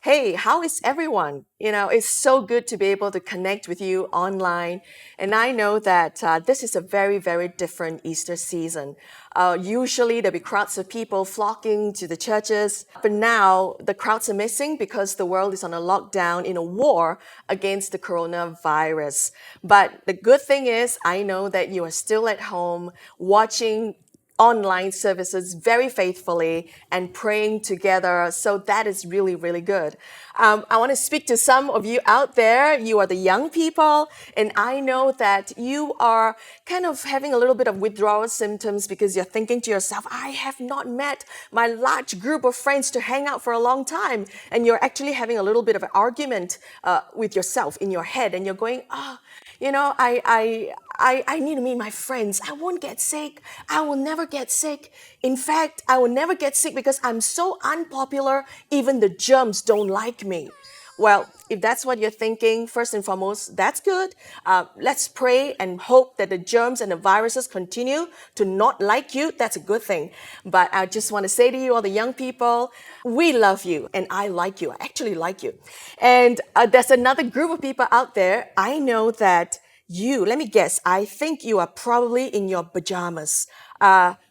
Hey, how is everyone? It's so good to be able to connect with you online. And I know that this is a very, very different Easter season. Usually there'll be crowds of people flocking to the churches. But now the crowds are missing because the world is on a lockdown in a war against the coronavirus. But the good thing is, I know that you are still at home watching online services very faithfully and praying together. So that is really, really good. I want to speak to some of you out there. You are the young people, and I know that you are kind of having a little bit of withdrawal symptoms because you're thinking to yourself, I have not met my large group of friends to hang out for a long time. And you're actually having a little bit of an argument with yourself in your head, and you're going, I need to meet my friends. I won't get sick. I will never get sick. In fact, I will never get sick because I'm so unpopular. Even the germs don't like me. Well, if that's what you're thinking, first and foremost, that's good. Let's pray and hope that the germs and the viruses continue to not like you. That's a good thing. But I just want to say to you, all the young people, we love you and I like you. I actually like you. And there's another group of people out there. I know that let me guess, I think you are probably in your pajamas.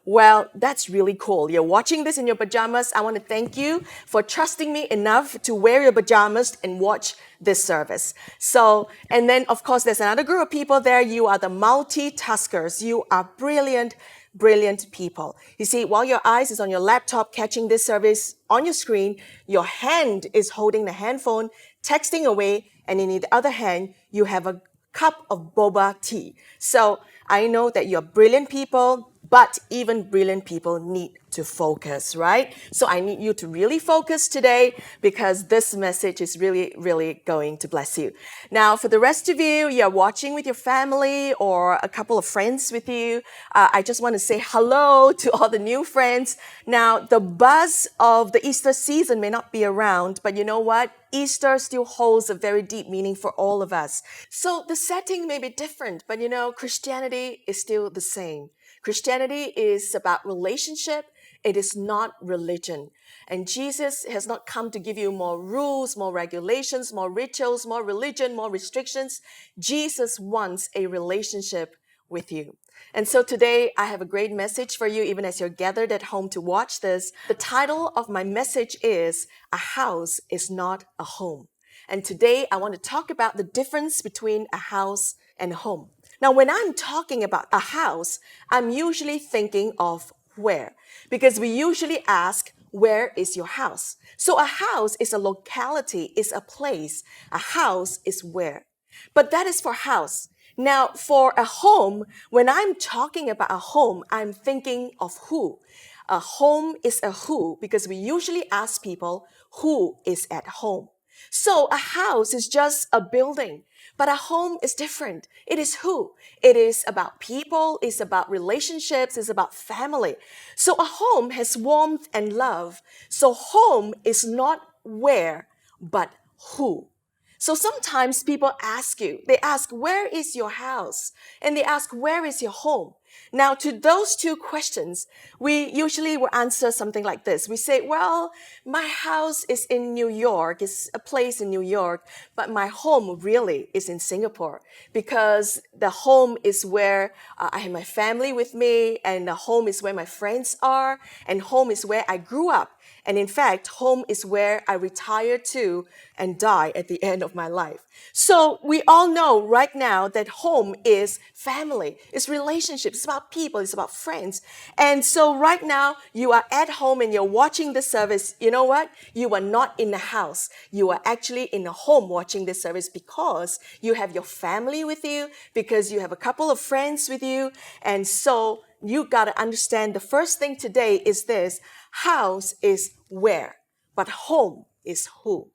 Well, that's really cool. You're watching this in your pajamas. I want to thank you for trusting me enough to wear your pajamas and watch this service. So, and then of course, there's another group of people there. You are the multitaskers. You are brilliant, brilliant people. You see, while your eyes is on your laptop catching this service on your screen, your hand is holding the handphone, texting away, and in the other hand, you have a cup of boba tea. So I know that you're brilliant people, but even brilliant people need to focus, right? So I need you to really focus today because this message is really, really going to bless you. Now, for the rest of you, you're watching with your family or a couple of friends with you. I just want to say hello to all the new friends. Now, the buzz of the Easter season may not be around, but you know what? Easter still holds a very deep meaning for all of us. So the setting may be different, but Christianity is still the same. Christianity is about relationship. It is not religion. And Jesus has not come to give you more rules, more regulations, more rituals, more religion, more restrictions. Jesus wants a relationship with you. And so today I have a great message for you, even as you're gathered at home to watch this. The title of my message is A House is Not a Home. And today I want to talk about the difference between a house and a home. Now, when I'm talking about a house, I'm usually thinking of where, because we usually ask, where is your house? So a house is a locality, is a place. A house is where. But that is for house. Now, for a home, when I'm talking about a home, I'm thinking of who. A home is a who because we usually ask people who is at home. So a house is just a building, but a home is different. It is who. It is about people. It's about relationships. It's about family. So a home has warmth and love. So home is not where, but who. So sometimes people ask you, they ask, where is your house? And they ask, where is your home? Now, to those two questions, we usually will answer something like this. We say, well, my house is in New York. It's a place in New York, but my home really is in Singapore because the home is where I have my family with me, and the home is where my friends are, and home is where I grew up. And in fact, home is where I retire to and die at the end of my life. So we all know right now that home is family, it's relationships, it's about people, it's about friends. And so right now you are at home and you're watching this service. You know what? You are not in the house. You are actually in a home watching this service because you have your family with you, because you have a couple of friends with you. And so you got to understand the first thing today is this: house is where, but home is who.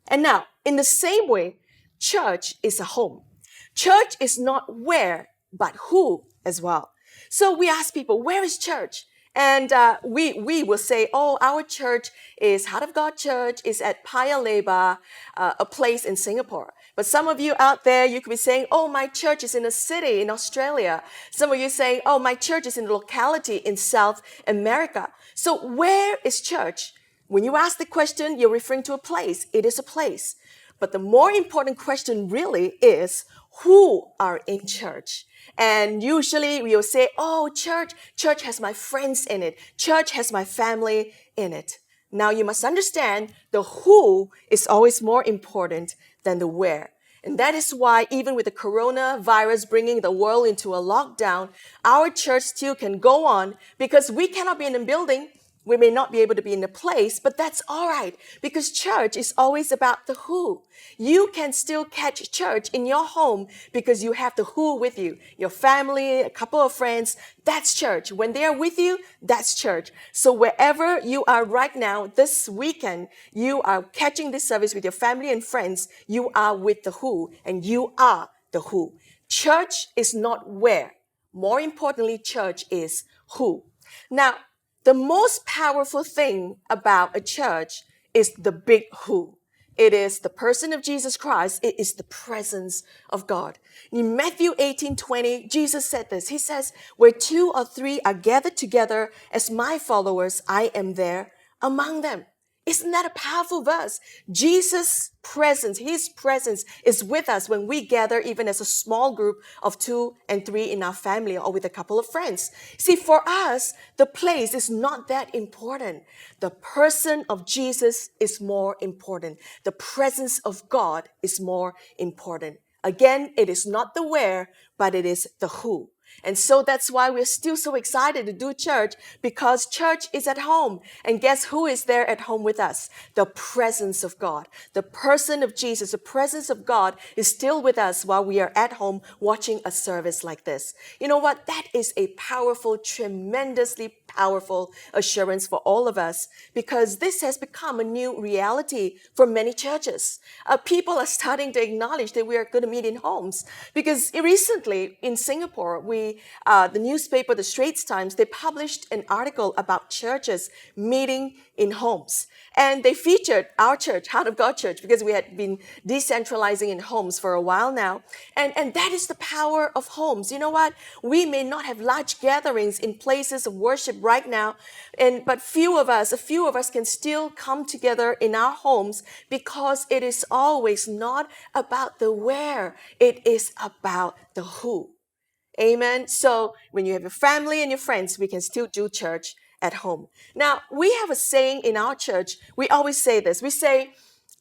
And now, in the same way, church is a home. Church is not where, but who as well. So we ask people, where is church? And we will say, oh, our church is Heart of God Church, is at Paya Lebar, a place in Singapore. But some of you out there, you could be saying, oh, my church is in a city in Australia. Some of you saying, oh, my church is in a locality in South America. So where is church? When you ask the question, you're referring to a place. It is a place. But the more important question really is who are in church. And usually we'll say, oh, church has my friends in it. Church has my family in it. Now you must understand the who is always more important than the where. And that is why even with the coronavirus bringing the world into a lockdown, our church still can go on because we cannot be in a building. We may not be able to be in a place, but that's all right because church is always about the who. You can still catch church in your home because you have the who with you. Your family, a couple of friends, that's church. When they are with you, that's church. So wherever you are right now, this weekend, you are catching this service with your family and friends, you are with the who and you are the who. Church is not where. More importantly, church is who. Now, the most powerful thing about a church is the big who. It is the person of Jesus Christ. It is the presence of God. In Matthew 18:20, Jesus said this. He says, where two or three are gathered together as my followers, I am there among them. Isn't that a powerful verse? Jesus' presence, his presence is with us when we gather even as a small group of 2 and 3 in our family or with a couple of friends. See, for us, the place is not that important. The person of Jesus is more important. The presence of God is more important. Again, it is not the where, but it is the who. And so that's why we're still so excited to do church because church is at home. And guess who is there at home with us? The presence of God. The person of Jesus, the presence of God is still with us while we are at home watching a service like this. You know what? That is a powerful, tremendously powerful assurance for all of us because this has become a new reality for many churches. People are starting to acknowledge that we are going to meet in homes because recently in Singapore, the newspaper, the Straits Times, they published an article about churches meeting in homes. And they featured our church, Heart of God Church, because we had been decentralizing in homes for a while now. And that is the power of homes. You know what? We may not have large gatherings in places of worship right now, but a few of us can still come together in our homes because it is always not about the where. It is about the who. Amen. So when you have your family and your friends, we can still do church at home. Now, we have a saying in our church. We always say this. We say,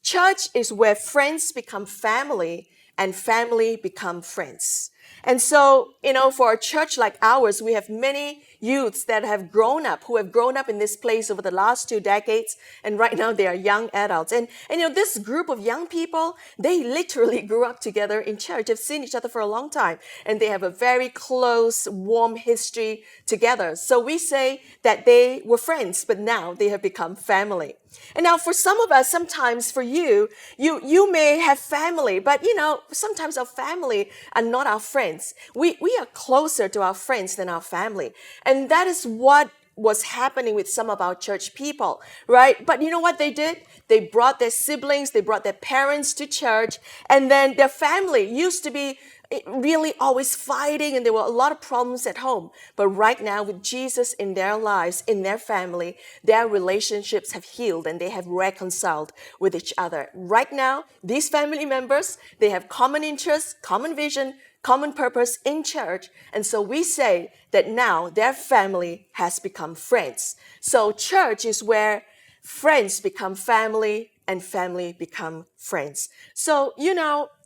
church is where friends become family and family become friends. And so, for a church like ours, we have many youths that have grown up, who have grown up in this place over the last 2 decades. And right now they are young adults. And this group of young people, they literally grew up together in church. They've seen each other for a long time. And they have a very close, warm history together. So we say that they were friends, but now they have become family. And now for some of us, sometimes for you may have family, but sometimes our family are not our friends. We are closer to our friends than our family. And that is what was happening with some of our church people, right? But you know what they did? They brought their siblings, they brought their parents to church, and then their family used to be really always fighting and there were a lot of problems at home. But right now with Jesus in their lives, in their family, their relationships have healed and they have reconciled with each other. Right now, these family members, they have common interests, common vision, common purpose in church. And so we say that now their family has become friends. So church is where friends become family and family become friends. So,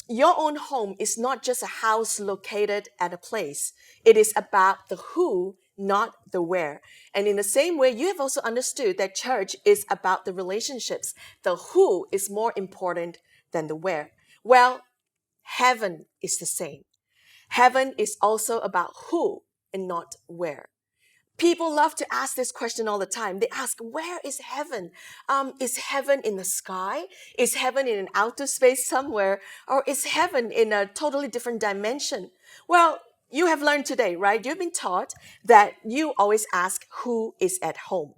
your own home is not just a house located at a place. It is about the who, not the where. And in the same way, you have also understood that church is about the relationships. The who is more important than the where. Well, heaven is the same. Heaven is also about who and not where. People love to ask this question all the time. They ask, where is heaven? Is heaven in the sky? Is heaven in an outer space somewhere? Or is heaven in a totally different dimension? Well, you have learned today, right? You've been taught that you always ask who is at home.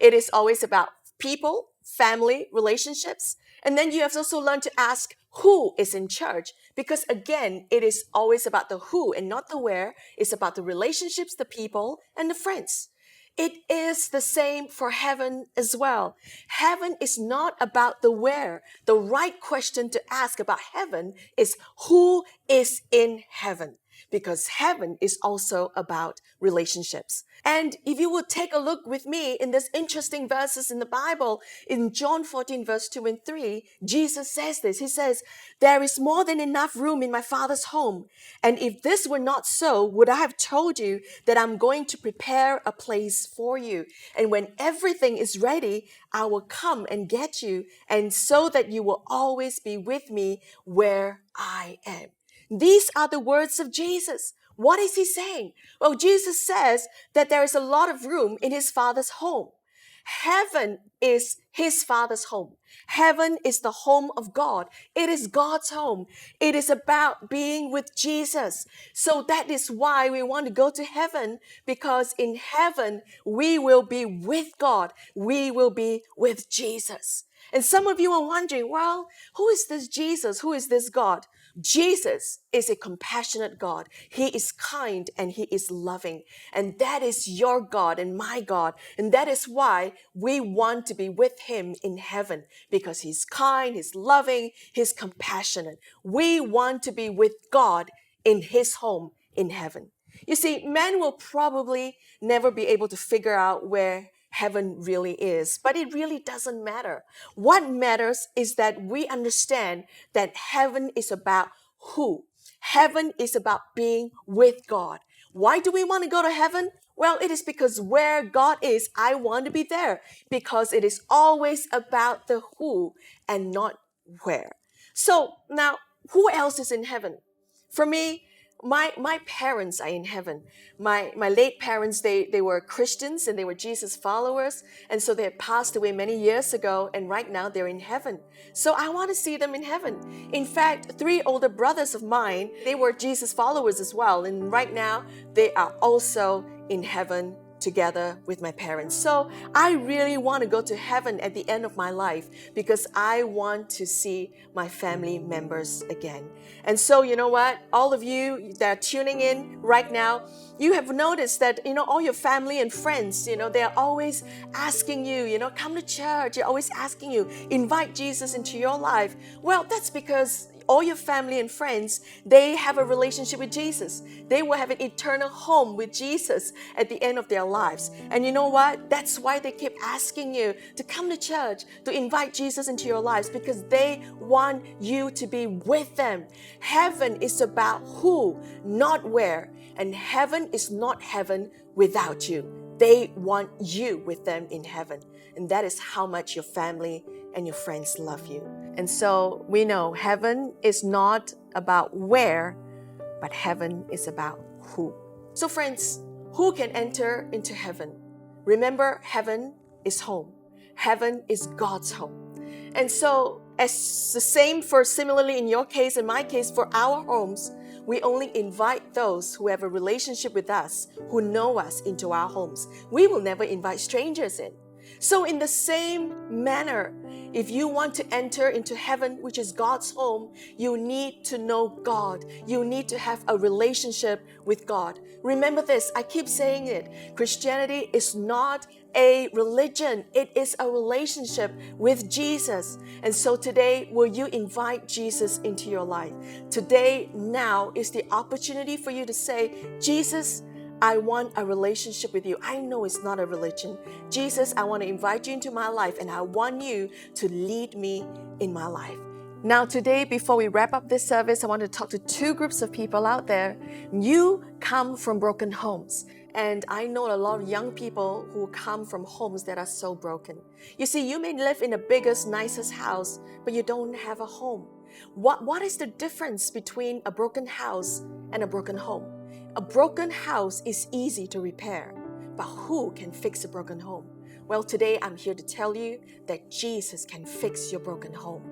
It is always about people, family, relationships. And then you have also learned to ask who is in charge, because again, it is always about the who and not the where. It's about the relationships, the people, and the friends. It is the same for heaven as well. Heaven is not about the where. The right question to ask about heaven is who is in heaven? Because heaven is also about relationships. And if you would take a look with me in this interesting verses in the Bible, in John 14, verse 2 and 3, Jesus says this. He says, "There is more than enough room in my Father's home. And if this were not so, would I have told you that I'm going to prepare a place for you? And when everything is ready, I will come and get you, and so that you will always be with me where I am." These are the words of Jesus. What is he saying? Well, Jesus says that there is a lot of room in his Father's home. Heaven is his Father's home. Heaven is the home of God. It is God's home. It is about being with Jesus. So that is why we want to go to heaven, because in heaven we will be with God. We will be with Jesus. And some of you are wondering, well, who is this Jesus? Who is this God? Jesus is a compassionate God. He is kind and he is loving. And that is your God and my God. And that is why we want to be with him in heaven, because he's kind, he's loving, he's compassionate. We want to be with God in his home in heaven. You see, man will probably never be able to figure out where heaven really is, but it really doesn't matter. What matters is that we understand that heaven is about who? Heaven is about being with God. Why do we want to go to heaven? Well, it is because where God is, I want to be there, because it is always about the who and not where. So now, who else is in heaven? For me, my parents are in heaven. My late parents, they were Christians and they were Jesus followers. And so they had passed away many years ago, and right now they're in heaven. So I want to see them in heaven. In fact, 3 older brothers of mine, they were Jesus followers as well. And right now they are also in heaven together with my parents. So I really want to go to heaven at the end of my life, because I want to see my family members again. And so, you know what? All of you that are tuning in right now, you have noticed that, all your family and friends, they're always asking you, come to church. You're always asking you, invite Jesus into your life. Well, that's because all your family and friends, they have a relationship with Jesus. They will have an eternal home with Jesus at the end of their lives. And you know what? That's why they keep asking you to come to church, to invite Jesus into your lives, because they want you to be with them. Heaven is about who, not where. And heaven is not heaven without you. They want you with them in heaven. And that is how much your family and your friends love you. And so we know heaven is not about where, but heaven is about who. So friends, who can enter into heaven? Remember, heaven is home. Heaven is God's home. And so as the same for similarly in your case and my case for our homes, we only invite those who have a relationship with us, who know us, into our homes. We will never invite strangers in. So in the same manner, if you want to enter into heaven, which is God's home, you need to know God. You need to have a relationship with God. Remember this, I keep saying it. Christianity is not a religion. It is a relationship with Jesus. And so today, will you invite Jesus into your life? Today, now is the opportunity for you to say, Jesus, I want a relationship with you. I know it's not a religion. Jesus, I want to invite you into my life, and I want you to lead me in my life. Now today, before we wrap up this service, I want to talk to 2 groups of people out there. You come from broken homes. And I know a lot of young people who come from homes that are so broken. You see, you may live in the biggest, nicest house, but you don't have a home. What is the difference between a broken house and a broken home? A broken house is easy to repair, but who can fix a broken home? Well, today I'm here to tell you that Jesus can fix your broken home.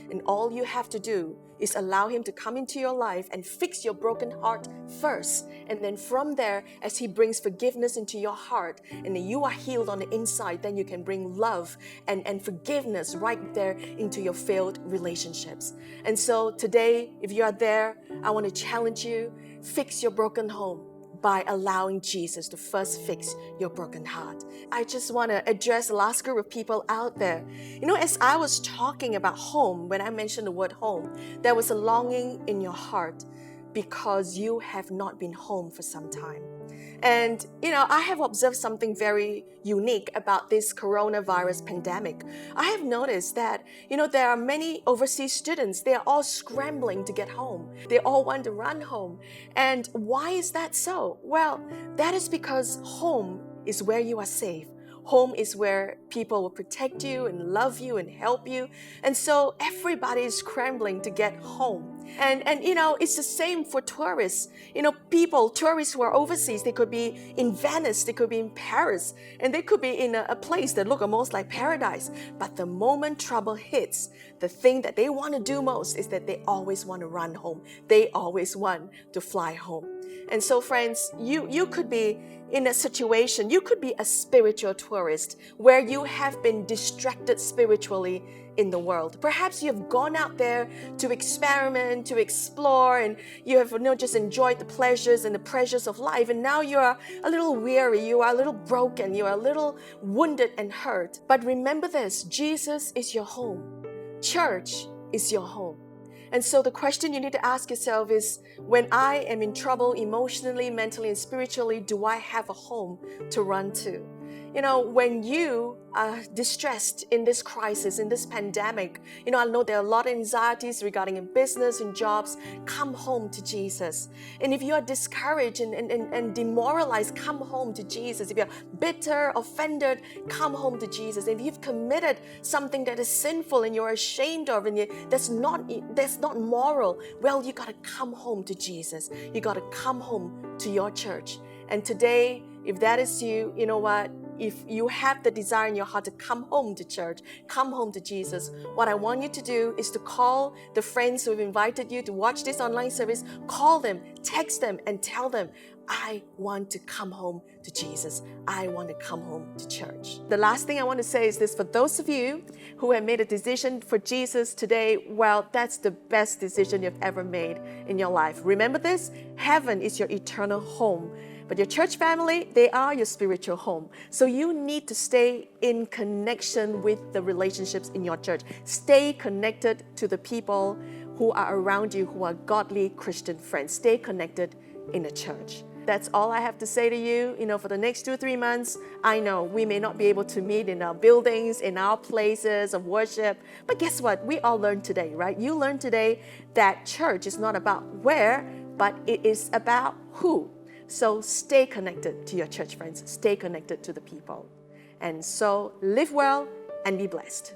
And all you have to do is allow him to come into your life and fix your broken heart first. And then from there, as he brings forgiveness into your heart and then you are healed on the inside, then you can bring love and forgiveness right there into your failed relationships. And so today, if you are there, I want to challenge you, fix your broken home. by allowing Jesus to first fix your broken heart. I just want to address the last group of people out there. As I was talking about home, when I mentioned the word home, there was a longing in your heart because you have not been home for some time. And, I have observed something very unique about this coronavirus pandemic. I have noticed that, there are many overseas students, they are all scrambling to get home. They all want to run home. And why is that so? Well, that is because home is where you are safe. Home is where people will protect you and love you and help you. And so everybody is scrambling to get home. And it's the same for tourists. Tourists who are overseas, they could be in Venice, they could be in Paris, and they could be in a place that looks almost like paradise. But the moment trouble hits, the thing that they want to do most is that they always want to run home. They always want to fly home. And so, friends, you could be in a situation, you could be a spiritual tourist where you have been distracted spiritually in the world. Perhaps you have gone out there to experiment, to explore, and you have just enjoyed the pleasures and the pressures of life. And now you are a little weary, you are a little broken, you are a little wounded and hurt. But remember this, Jesus is your home. Church is your home. And so the question you need to ask yourself is, when I am in trouble emotionally, mentally, and spiritually, do I have a home to run to? When you are distressed in this crisis, in this pandemic, I know there are a lot of anxieties regarding in business and jobs. Come home to Jesus. And if you are discouraged and demoralized, come home to Jesus. If you're bitter, offended, come home to Jesus. If you've committed something that is sinful and you're ashamed of and that's not moral, well, you got to come home to Jesus. You got to come home to your church. And today, if that is you, you know what? If you have the desire in your heart to come home to church, come home to Jesus, what I want you to do is to call the friends who have invited you to watch this online service, call them, text them, and tell them, I want to come home to Jesus. I want to come home to church. The last thing I want to say is this: for those of you who have made a decision for Jesus today, well, that's the best decision you've ever made in your life. Remember this, heaven is your eternal home. But your church family, they are your spiritual home. So you need to stay in connection with the relationships in your church. Stay connected to the people who are around you, who are godly Christian friends. Stay connected in a church. That's all I have to say to you. For the next 2-3 months, I know we may not be able to meet in our buildings, in our places of worship. But guess what? We all learned today, right? You learned today that church is not about where, but it is about who. So stay connected to your church friends. Stay connected to the people. And so live well and be blessed.